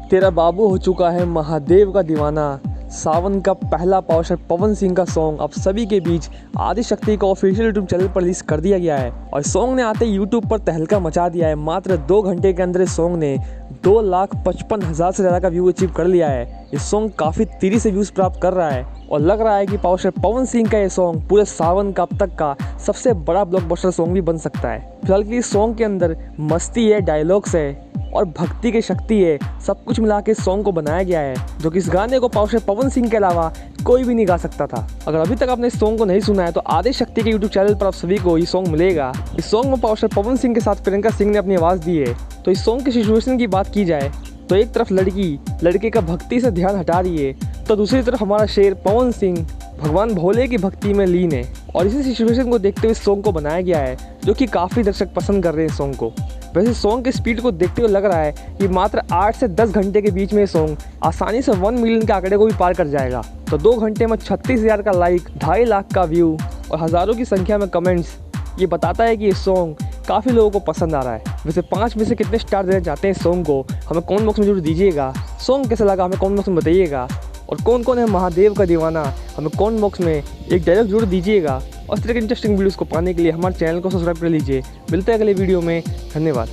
तेरा बाबू हो चुका है महादेव का दीवाना। सावन का पहला पावशर पवन सिंह का सॉन्ग अब सभी के बीच आदिशक्ति को ऑफिशियल यूट्यूब चैनल पर रिलीज कर दिया गया है और सॉन्ग ने आते यूट्यूब पर तहलका मचा दिया है। मात्र 2 घंटे के अंदर इस सॉन्ग ने 2,55,000 से ज़्यादा का व्यू अचीव कर लिया है। इस सॉन्ग काफ़ी तेज़ी से व्यूज़ प्राप्त कर रहा है और लग रहा है कि पावशर पवन सिंह का ये सॉन्ग पूरे सावन का अब तक का सबसे बड़ा ब्लॉकबस्टर सॉन्ग भी बन सकता है। फिलहाल के इस सॉन्ग के अंदर मस्ती है, डायलॉग्स है और भक्ति की शक्ति है, सब कुछ मिला के इस सॉन्ग को बनाया गया है, जो कि इस गाने को पावशर पवन सिंह के अलावा कोई भी नहीं गा सकता था। अगर अभी तक आपने इस सॉन्ग को नहीं सुना है तो आदिशक्ति के यूट्यूब चैनल पर आप सभी को ये सॉन्ग मिलेगा। इस सॉन्ग में पावशर पवन सिंह के साथ प्रियंका सिंह ने अपनी आवाज़ दी है। तो इस सॉन्ग की सिचुएशन की बात की जाए तो एक तरफ लड़की लड़के का भक्ति से ध्यान हटा रही है, तो दूसरी तरफ हमारा शेर पवन सिंह भगवान भोले की भक्ति में लीन है और इसी सिचुएशन को देखते हुए इस सॉन्ग को बनाया गया है, जो कि काफ़ी दर्शक पसंद कर रहे हैं इस सॉन्ग को। वैसे सॉन्ग की स्पीड को देखते हुए लग रहा है कि मात्र 8 से 10 घंटे के बीच में ये सॉन्ग आसानी से 1 मिलियन के आंकड़े को भी पार कर जाएगा। तो 2 घंटे में 36,000 का लाइक, 2.5 लाख का व्यू और हज़ारों की संख्या में कमेंट्स, ये बताता है कि ये सॉन्ग काफ़ी लोगों को पसंद आ रहा है। वैसे 5 में से कितने स्टार देना चाहते हैं इस सॉन्ग को हमें कमेंट बॉक्स में जरूर दीजिएगा। सॉन्ग कैसा लगा हमें कमेंट बॉक्स में बताइएगा और कौन कौन है महादेव का दीवाना हमें कमेंट बॉक्स में एक डायलॉग जरूर दीजिएगा। और इस तरह के इंटरेस्टिंग वीडियोज़ को पाने के लिए हमारे चैनल को सब्सक्राइब कर लीजिए। मिलते हैं अगले वीडियो में। धन्यवाद।